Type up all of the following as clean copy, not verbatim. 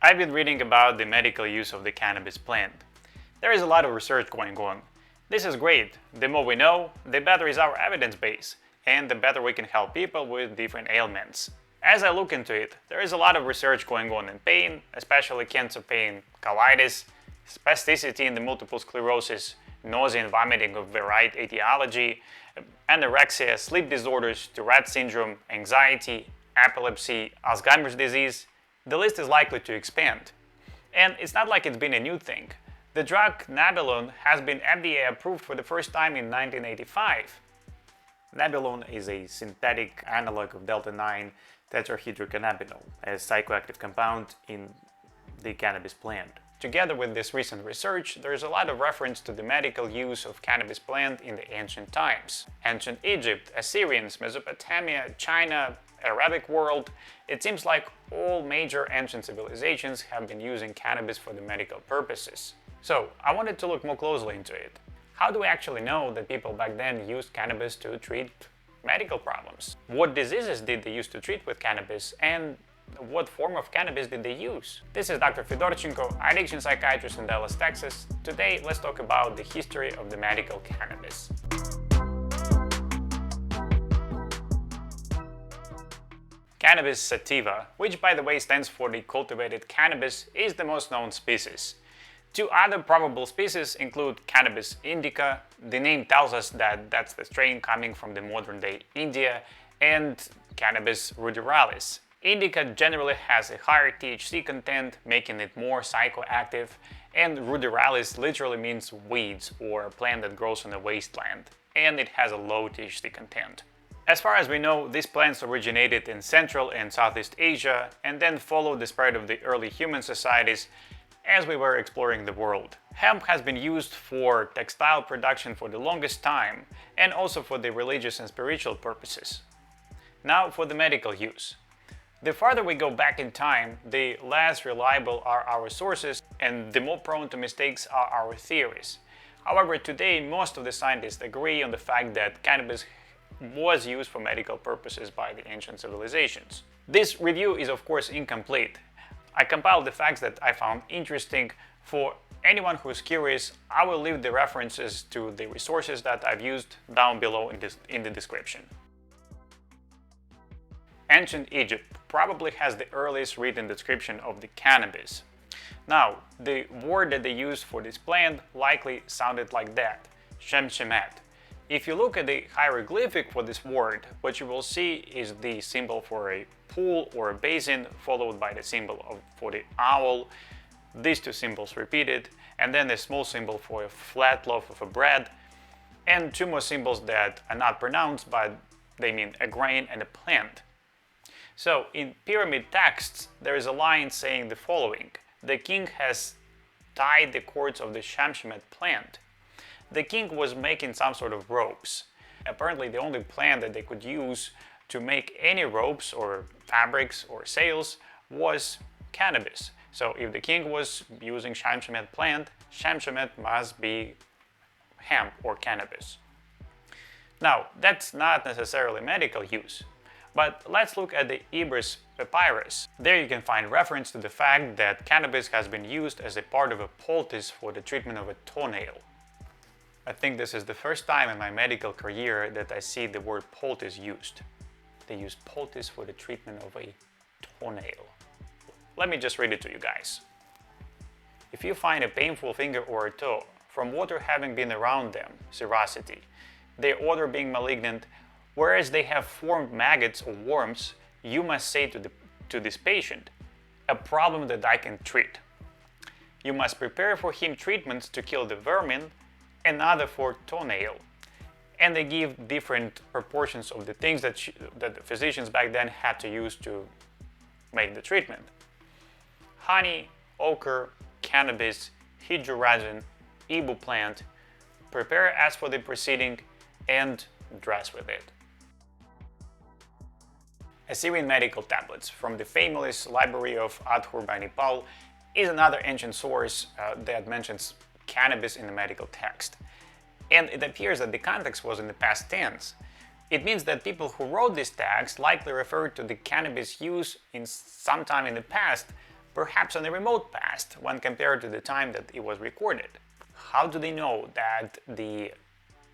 I've been reading about the medical use of the cannabis plant. There is a lot of research going on. This is great. The more we know, the better is our evidence base, and the better we can help people with different ailments. As I look into it, there is a lot of research going on in pain, especially cancer pain, colitis, spasticity in the multiple sclerosis, nausea and vomiting of the right etiology, anorexia, sleep disorders, Tourette syndrome, anxiety, epilepsy, Alzheimer's disease. The list is likely to expand. And it's not like it's been a new thing. The drug Nabilone has been FDA approved for the first time in 1985. Nabilone is a synthetic analog of delta-9 tetrahydrocannabinol, a psychoactive compound in the cannabis plant. Together with this recent research, there is a lot of reference to the medical use of cannabis plant in the ancient times. Ancient Egypt, Assyrians, Mesopotamia, China, Arabic world, it seems like all major ancient civilizations have been using cannabis for the medical purposes. So, I wanted to look more closely into it. How do we actually know that people back then used cannabis to treat medical problems? What diseases did they use to treat with cannabis, and what form of cannabis did they use? This is Dr. Fedorchenko, addiction psychiatrist in Dallas, Texas. Today, let's talk about the history of the medical cannabis. Cannabis sativa, which by the way stands for the cultivated cannabis, is the most known species. Two other probable species include Cannabis indica, the name tells us that that's the strain coming from the modern-day India, and Cannabis ruderalis. Indica generally has a higher THC content, making it more psychoactive, and ruderalis literally means weeds or a plant that grows in a wasteland, and it has a low THC content. As far as we know, these plants originated in Central and Southeast Asia and then followed the spread of the early human societies as we were exploring the world. Hemp has been used for textile production for the longest time and also for the religious and spiritual purposes. Now for the medical use. The farther we go back in time, the less reliable are our sources and the more prone to mistakes are our theories. However, today most of the scientists agree on the fact that cannabis was used for medical purposes by the ancient civilizations. This review is of course incomplete. I compiled the facts that I found interesting. For anyone who is curious, I will leave the references to the resources that I've used down below in the description. Ancient Egypt probably has the earliest written description of the cannabis. Now, the word that they used for this plant likely sounded like that, shemshemet. If you look at the hieroglyphic for this word, what you will see is the symbol for a pool or a basin, followed by the symbol for the owl, these two symbols repeated, and then a small symbol for a flat loaf of bread, and two more symbols that are not pronounced, but they mean a grain and a plant. So, in pyramid texts, there is a line saying the following: the king has tied the cords of the shemshemet plant. The king was making some sort of ropes. Apparently the only plant that they could use to make any ropes or fabrics or sails was cannabis. So if the king was using shemshemet plant, shemshemet must be hemp or cannabis. Now, that's not necessarily medical use, but let's look at the Ebers Papyrus. There you can find reference to the fact that cannabis has been used as a part of a poultice for the treatment of a toenail. I think this is the first time in my medical career that I see the word poultice used. They use poultice for the treatment of a toenail. Let me just read it to you guys. If you find a painful finger or a toe, from water having been around them, serosity, their odor being malignant, whereas they have formed maggots or worms, you must say to this patient, a problem that I can treat. You must prepare for him treatments to kill the vermin, another for toenail. And they give different proportions of the things that the physicians back then had to use to make the treatment. Honey, ochre, cannabis, hydrogen, ibu plant, prepare as for the preceding, and dress with it. Assyrian medical tablets from the famous library of Ashurbanipal is another ancient source that mentions cannabis in the medical text. And it appears that the context was in the past tense. It means that people who wrote this text likely referred to the cannabis use in sometime in the past, perhaps in the remote past when compared to the time that it was recorded. How do they know that the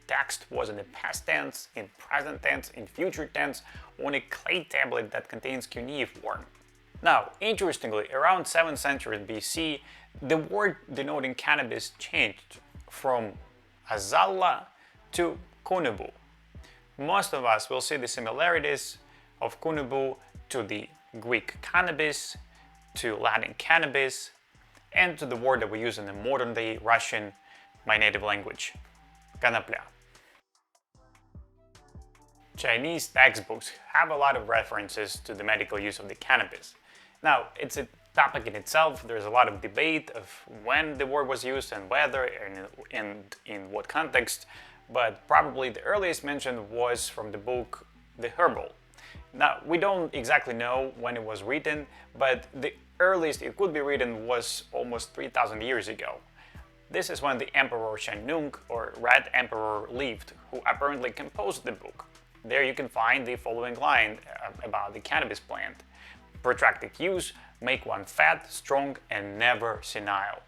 text was in the past tense, in present tense, in future tense, on a clay tablet that contains cuneiform? Now, interestingly, around 7th century BC, the word denoting cannabis changed from azalla to kunubu. Most of us will see the similarities of kunubu to the Greek cannabis, to Latin cannabis, and to the word that we use in the modern day Russian, my native language, konoplia. Chinese textbooks have a lot of references to the medical use of the cannabis. Now, it's a topic in itself. There's a lot of debate of when the word was used and whether and in what context, but probably the earliest mention was from the book The Herbal. Now, we don't exactly know when it was written, but the earliest it could be written was almost 3,000 years ago. This is when the Emperor Shenung, or Red Emperor, lived, who apparently composed the book. There you can find the following line about the cannabis plant. Protracted use make one fat, strong, and never senile.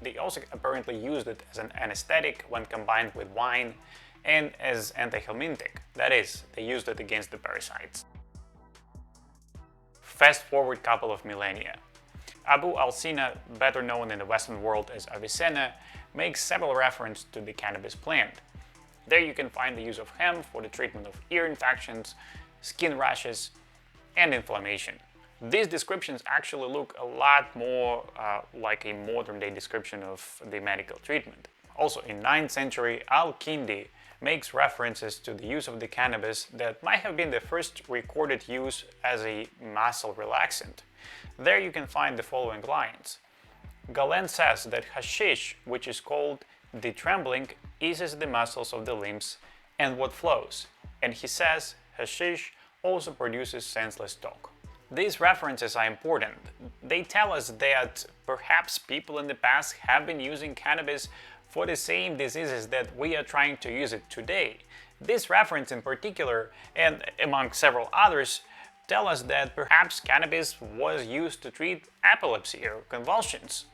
They also apparently used it as an anesthetic when combined with wine and as antihelminthic, that is, they used it against the parasites. Fast forward couple of millennia. Abu al-Sina, better known in the Western world as Avicenna, makes several references to the cannabis plant. There you can find the use of hemp for the treatment of ear infections, skin rashes, and inflammation. These descriptions actually look a lot more like a modern-day description of the medical treatment. Also, in 9th century, Al-Kindi makes references to the use of the cannabis that might have been the first recorded use as a muscle relaxant. There you can find the following lines. Galen says that hashish, which is called the trembling, eases the muscles of the limbs and what flows, and he says hashish also produces senseless talk. These references are important. They tell us that perhaps people in the past have been using cannabis for the same diseases that we are trying to use it today. This reference in particular, and among several others, tell us that perhaps cannabis was used to treat epilepsy or convulsions.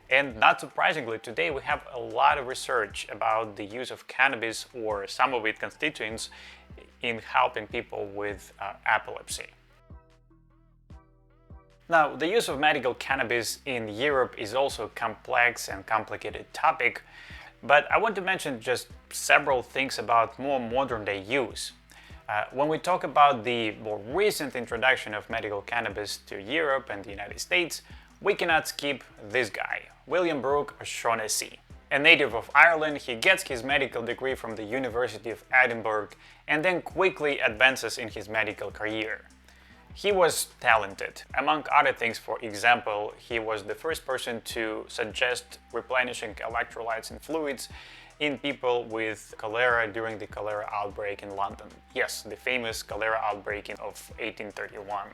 And not surprisingly, today we have a lot of research about the use of cannabis or some of its constituents in helping people with epilepsy. Now, the use of medical cannabis in Europe is also a complex and complicated topic, but I want to mention just several things about more modern-day use. When we talk about the more recent introduction of medical cannabis to Europe and the United States, we cannot skip this guy, William Brooke O'Shaughnessy. A native of Ireland, he gets his medical degree from the University of Edinburgh and then quickly advances in his medical career. He was talented. Among other things, for example, he was the first person to suggest replenishing electrolytes and fluids in people with cholera during the cholera outbreak in London. Yes, the famous cholera outbreak of 1831.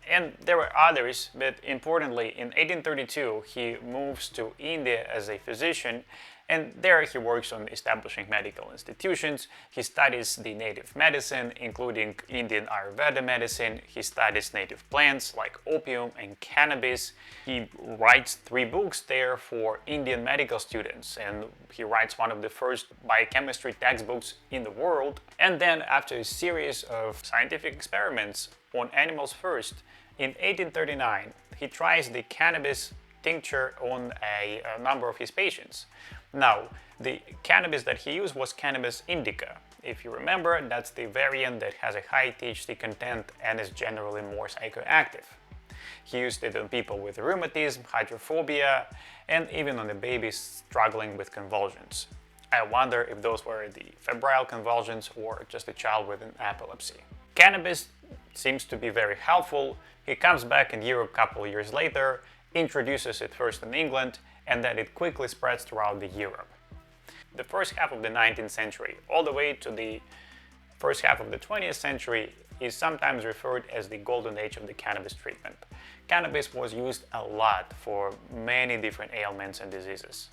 And there were others, but importantly, in 1832 he moves to India as a physician, and there he works on establishing medical institutions. He studies the native medicine, including Indian Ayurveda medicine. He studies native plants like opium and cannabis. He writes 3 books there for Indian medical students, and he writes one of the first biochemistry textbooks in the world. And then, after a series of scientific experiments on animals first, in 1839 he tries the cannabis tincture on a number of his patients. Now, the cannabis that he used was cannabis indica. If you remember, that's the variant that has a high THC content and is generally more psychoactive. He used it on people with rheumatism, hydrophobia, and even on the babies struggling with convulsions. I wonder if those were the febrile convulsions or just a child with an epilepsy. Cannabis seems to be very helpful. He comes back in Europe a couple of years later, introduces it first in England, and then it quickly spreads throughout the Europe. The first half of the 19th century, all the way to the first half of the 20th century, is sometimes referred as the golden age of the cannabis treatment. Cannabis was used a lot for many different ailments and diseases.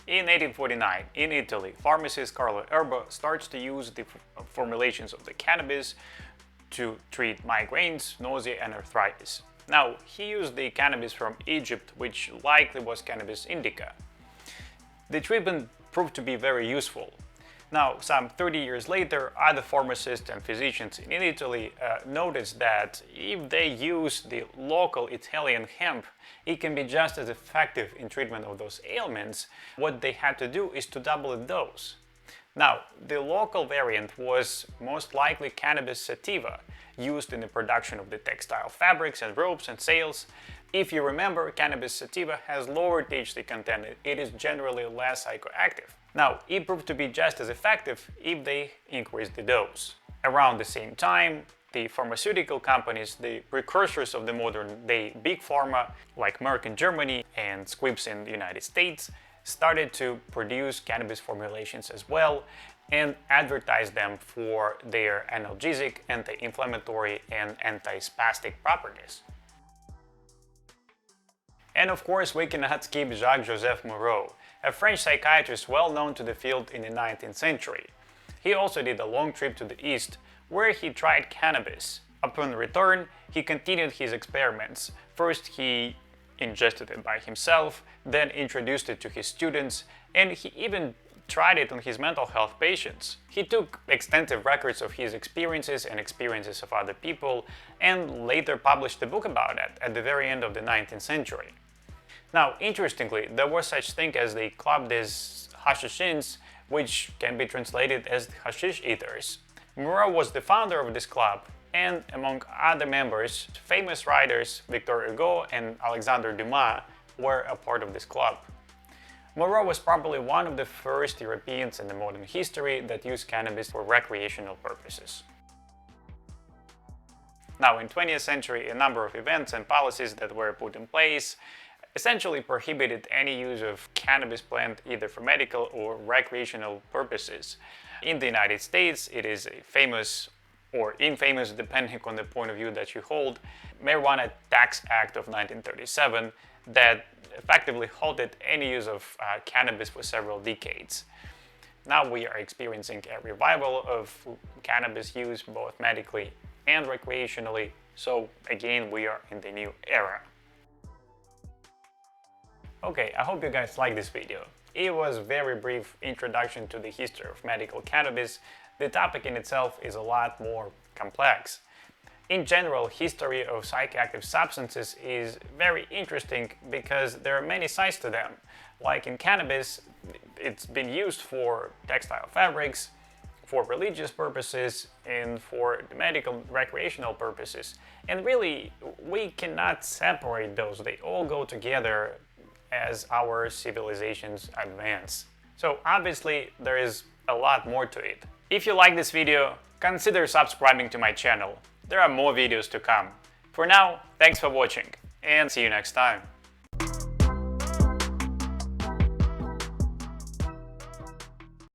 In 1849, in Italy, pharmacist Carlo Erba starts to use the formulations of the cannabis to treat migraines, nausea, and arthritis. Now, he used the cannabis from Egypt, which likely was cannabis indica. The treatment proved to be very useful. Now, some 30 years later, other pharmacists and physicians in Italy noticed that if they use the local Italian hemp, it can be just as effective in treatment of those ailments. What they had to do is to double the dose. Now, the local variant was most likely cannabis sativa, used in the production of the textile fabrics and ropes and sails. If you remember, cannabis sativa has lower THC content. It is generally less psychoactive. Now, it proved to be just as effective if they increased the dose. Around the same time, the pharmaceutical companies, the precursors of the modern day big pharma, like Merck in Germany and Scripps in the United States, started to produce cannabis formulations as well and advertise them for their analgesic, anti-inflammatory, and anti-spastic properties. And of course, we cannot skip Jacques-Joseph Moreau, a French psychiatrist well known to the field in the 19th century. He also did a long trip to the east, where he tried cannabis. Upon return, he continued his experiments. First, he ingested it by himself, then introduced it to his students, and he even tried it on his mental health patients. He took extensive records of his experiences and experiences of other people, and later published a book about it at the very end of the 19th century. Now, interestingly, there was such thing as the Club des Hashischins, which can be translated as hashish eaters. Moreau was the founder of this club, and among other members, famous writers Victor Hugo and Alexandre Dumas were a part of this club. Moreau was probably one of the first Europeans in the modern history that used cannabis for recreational purposes. Now, in the 20th century, a number of events and policies that were put in place essentially prohibited any use of cannabis plant either for medical or recreational purposes. In the United States, it is a famous or infamous, depending on the point of view that you hold, Marijuana Taxt Act of 1937 that effectively halted any use of cannabis for several decades. Now we are experiencing a revival of cannabis use both medically and recreationally, so again we are in the new era. Okay, I hope you guys liked this video. It was a very brief introduction to the history of medical cannabis. The topic in itself is a lot more complex. In general, history of psychoactive substances is very interesting because there are many sides to them. Like in cannabis, it's been used for textile fabrics, for religious purposes, and for medical recreational purposes. And really, we cannot separate those. They all go together as our civilizations advance. So obviously, there is a lot more to it. If you like this video, consider subscribing to my channel. There are more videos to come. For now, thanks for watching, and see you next time.